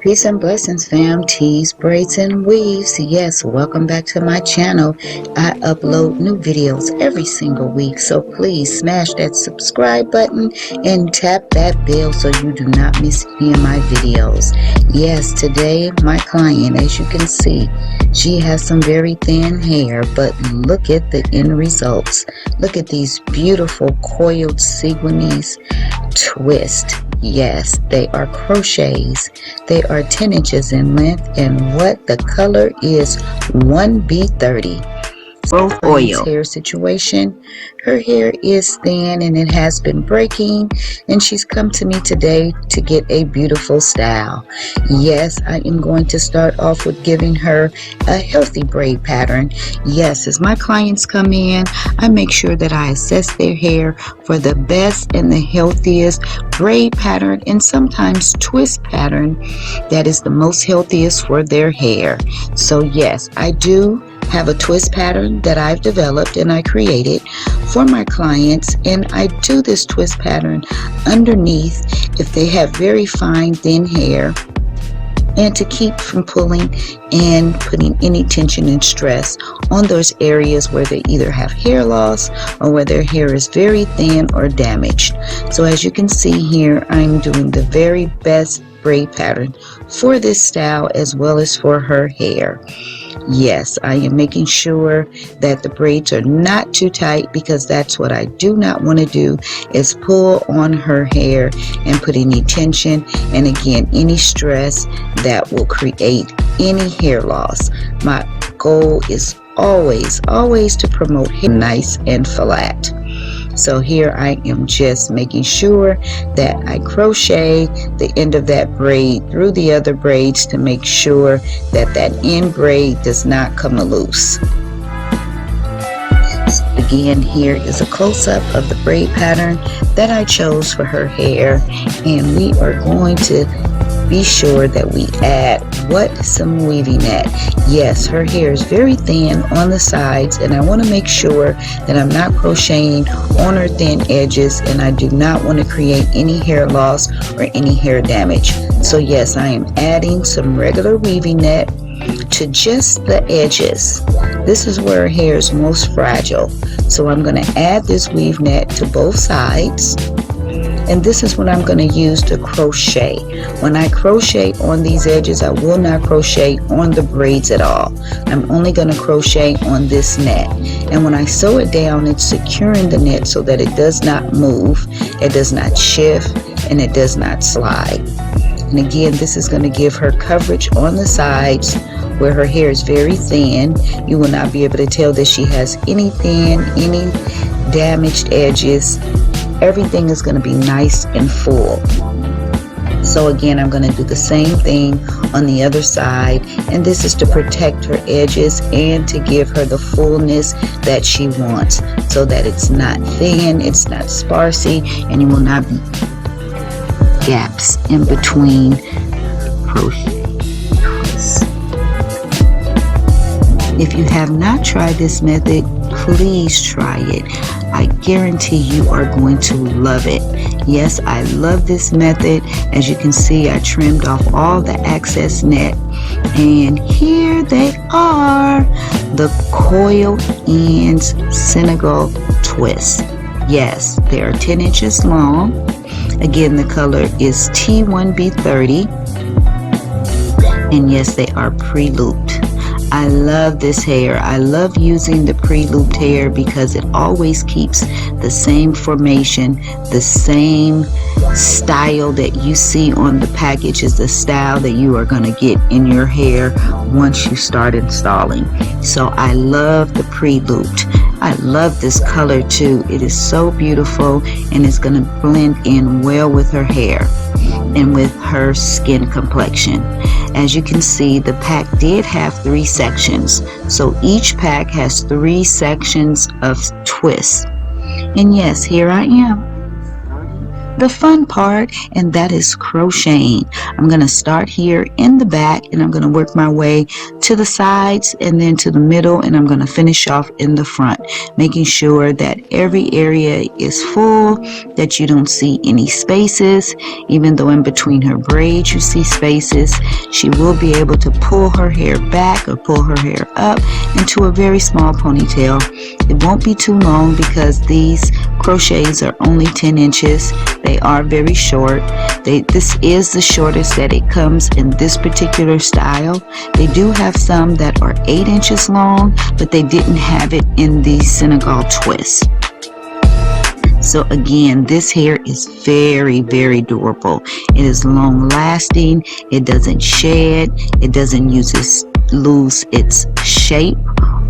Peace and blessings, fam. Tees, braids, and weaves. Yes, welcome back to my channel. I upload new videos every single week, so please smash that subscribe button and tap that bell so you do not miss any of my videos. Yes, today my client, as you can see, she has some very thin hair, but look at the end results. Look at these beautiful coiled sequins twist. Yes, they are crochets. They are 10 inches in length, and what the color is 1B30. Both oil hair situation. Her hair is thin and it has been breaking, and she's come to me today to get a beautiful style. Yes, I am going to start off with giving her a healthy braid pattern. Yes, as my clients come in, I make sure that I assess their hair for the best and the healthiest braid pattern, and sometimes twist pattern that is the most healthiest for their hair. So yes, I do have a twist pattern that I've developed and I created for my clients, and I do this twist pattern underneath if they have very fine thin hair, and to keep from pulling and putting any tension and stress on those areas where they either have hair loss or where their hair is very thin or damaged. So as you can see here, I'm doing the very best braid pattern for this style as well as for her hair. Yes, I am making sure that the braids are not too tight, because that's what I do not want to do, is pull on her hair and put any tension and again any stress that will create any hair loss. My goal is always to promote hair nice and flat. So here I am just making sure that I crochet the end of that braid through the other braids to make sure that that end braid does not come loose. Again, here is a close-up of the braid pattern that I chose for her hair, and we are going to be sure that we add some weaving net. Yes, her hair is very thin on the sides, and I want to make sure that I'm not crocheting on her thin edges, and I do not want to create any hair loss or any hair damage. So yes, I am adding some regular weaving net to just the edges. This is where her hair is most fragile, so I'm going to add this weave net to both sides. And this is what I'm going to use to crochet. When I crochet on these edges, I will not crochet on the braids at all. I'm only going to crochet on this net. And when I sew it down, it's securing the net so that it does not move, it does not shift, and it does not slide. And again, this is going to give her coverage on the sides where her hair is very thin. You will not be able to tell that she has any damaged edges. Everything is going to be nice and full. So again, I'm going to do the same thing on the other side, and this is to protect her edges and to give her the fullness that she wants, so that it's not thin, it's not sparsy, and you will not be gaps in between crochet. If you have not tried this method, please try it. I guarantee you are going to love it. Yes, I love this method. As you can see, I trimmed off all the excess net, and here they are, the coiled ends Senegal twist. Yes, they are 10 inches long. Again, the color is T1B30, and yes, they are pre-looped. I love this hair. I love using the pre-looped hair because it always keeps the same formation, the same style that you see on the package is the style that you are going to get in your hair once you start installing. So I love the pre-looped. I love this color too. It is so beautiful, and it's going to blend in well with her hair and with her skin complexion. As you can see, the pack did have 3 sections, so each pack has 3 sections of twist. And yes, here I am the fun part, and that is crocheting. I'm going to start here in the back, and I'm going to work my way to the sides and then to the middle, and I'm going to finish off in the front, making sure that every area is full, that you don't see any spaces. Even though in between her braids you see spaces, she will be able to pull her hair back or pull her hair up into a very small ponytail. It won't be too long because these crochets are only 10 inches. They are very short. This is the shortest that it comes in this particular style. They do have some that are 8 inches long, but they didn't have it in the Senegal twist. So again, this hair is very, very durable. It is long lasting. It doesn't shed. It doesn't lose its shape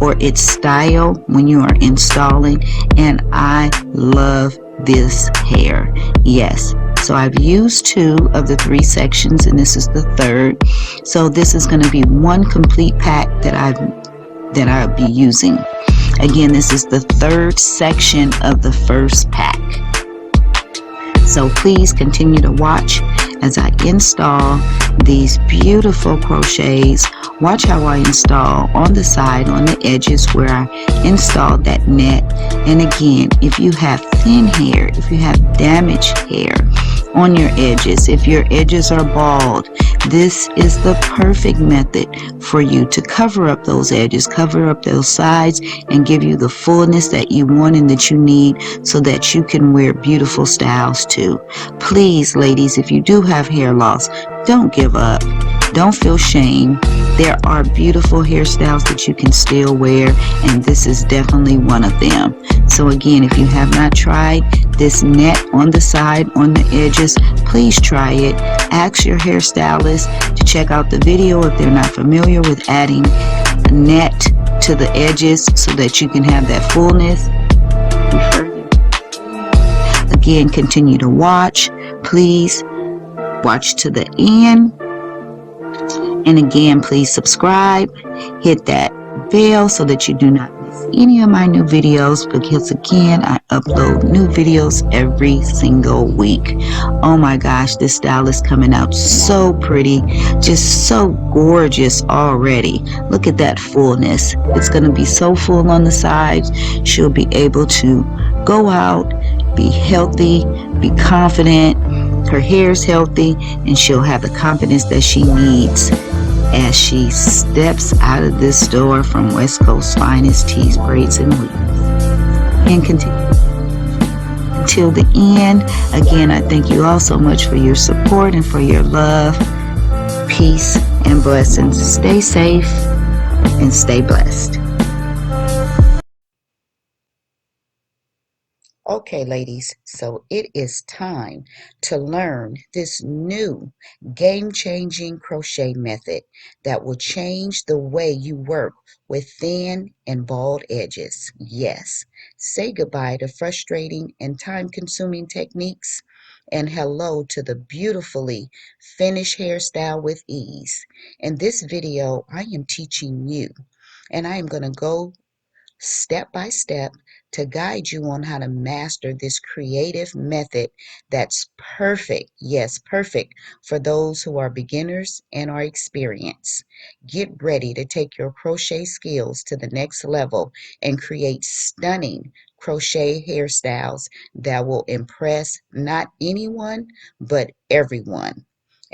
or its style when you are installing. And I love this hair. Yes. So I've used 2 of the 3 sections, and this is the 3rd. So this is going to be one complete pack that I'll be using. Again, this is the 3rd section of the 1st pack. So please continue to watch as I install these beautiful crochets. Watch how I install on the side, on the edges where I installed that net. And again, if you have thin hair, if you have damaged hair on your edges, if your edges are bald, this is the perfect method for you to cover up those edges, cover up those sides, and give you the fullness that you want and that you need so that you can wear beautiful styles too. Please, ladies, if you do have hair loss, don't give up. Don't feel shame. There are beautiful hairstyles that you can still wear, and this is definitely one of them. So again, if you have not tried this net on the side, on the edges, please try it. Ask your hairstylist to check out the video if they're not familiar with adding a net to the edges so that you can have that fullness. Again, continue to watch. Please watch to the end. And again, please subscribe, hit that bell so that you do not miss any of my new videos, because again, I upload new videos every single week. Oh my gosh, this style is coming out so pretty, just so gorgeous already. Look at that fullness. It's going to be so full on the sides. She'll be able to go out, be healthy, be confident. Her hair's healthy, and she'll have the confidence that she needs as she steps out of this store from West Coast's finest tees, braids, and weaves. And continue until the end. Again, I thank you all so much for your support and for your love. Peace and blessings. Stay safe and stay blessed. Okay, ladies, so it is time to learn this new game-changing crochet method that will change the way you work with thin and bald edges. Yes, say goodbye to frustrating and time-consuming techniques and hello to the beautifully finished hairstyle with ease. In this video, I am teaching you, and I am going to go step by step to guide you on how to master this creative method that's perfect, yes, perfect for those who are beginners and are experienced. Get ready to take your crochet skills to the next level and create stunning crochet hairstyles that will impress not anyone, but everyone.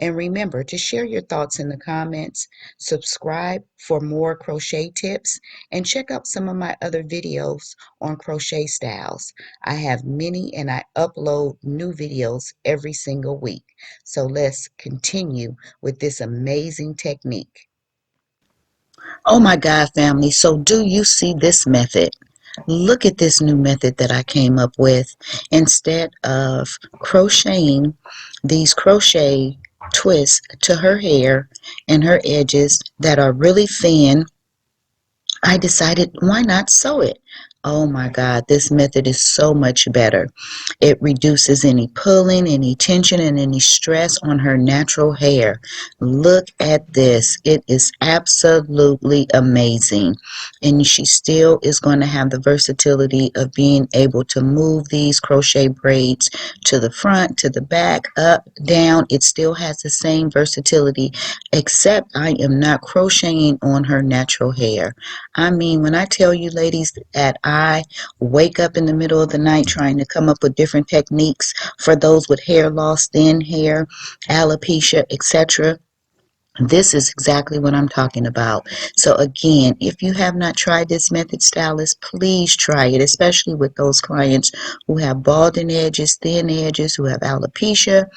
And remember to share your thoughts in the comments, subscribe for more crochet tips, and check out some of my other videos on crochet styles. I have many, and I upload new videos every single week. So let's continue with this amazing technique. Oh my God, family. So do you see this method? Look at this new method that I came up with. Instead of crocheting these crochet twists to her hair and her edges that are really thin, I decided, why not sew it? Oh my God, this method is so much better. It reduces any pulling, any tension, and any stress on her natural hair. Look at this. It is absolutely amazing. And she still is going to have the versatility of being able to move these crochet braids to the front, to the back, up, down. It still has the same versatility, except I am not crocheting on her natural hair. I mean, when I tell you, ladies, that I wake up in the middle of the night trying to come up with different techniques for those with hair loss, thin hair, alopecia, etc., this is exactly what I'm talking about. So again, if you have not tried this method, stylist, please try it, especially with those clients who have balding edges, thin edges, who have alopecia.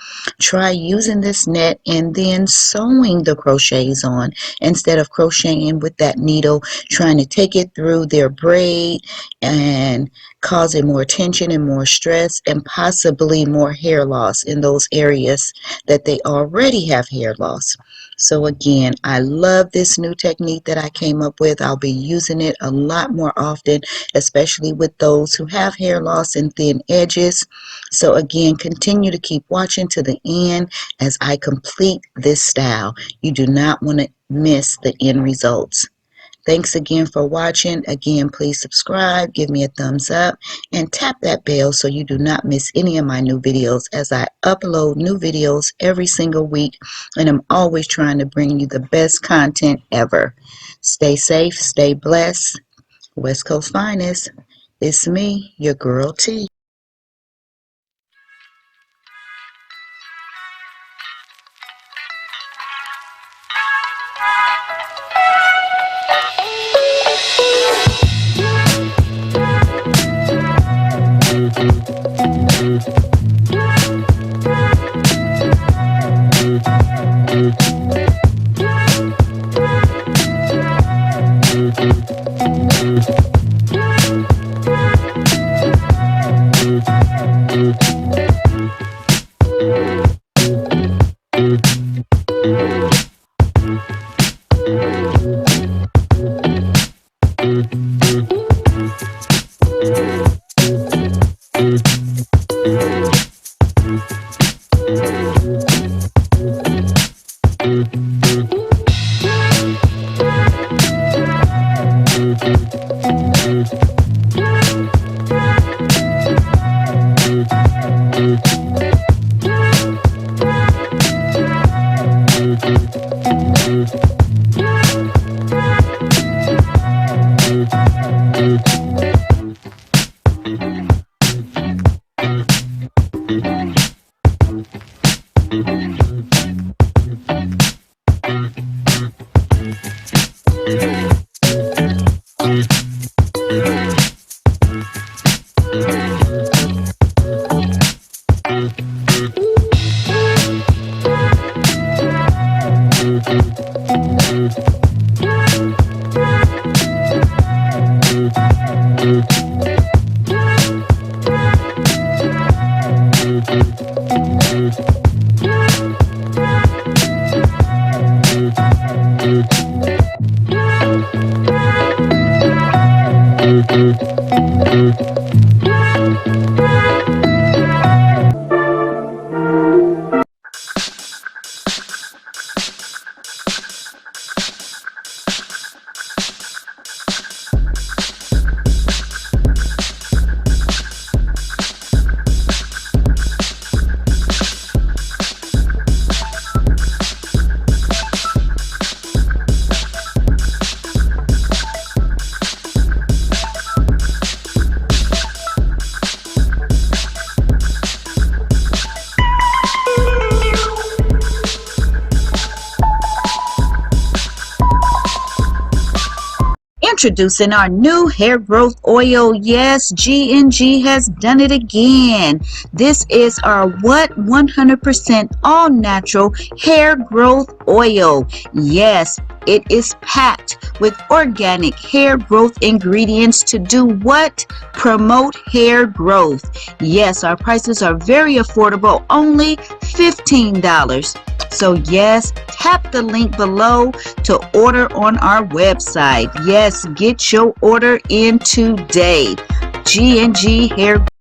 Try using this net and then sewing the crochets on instead of crocheting with that needle, trying to take it through their braid and causing more tension and more stress and possibly more hair loss in those areas that they already have hair loss. So again, I love this new technique that I came up with. I'll be using it a lot more often, especially with those who have hair loss and thin edges. So again, continue to keep watching to the end as I complete this style. You do not want to miss the end results. Thanks again for watching. Again, please subscribe, give me a thumbs up, and tap that bell so you do not miss any of my new videos as I upload new videos every single week, and I'm always trying to bring you the best content ever. Stay safe, stay blessed. West Coast Finest. It's me, your girl T. Introducing our new hair growth oil. Yes, G&G has done it again. This is our 100% all natural hair growth oil. Yes, It is packed with organic hair growth ingredients to do what? Promote hair growth. Yes, our prices are very affordable, only $15. So yes, tap the link below to order on our website. Yes, get your order in today. G&G Hair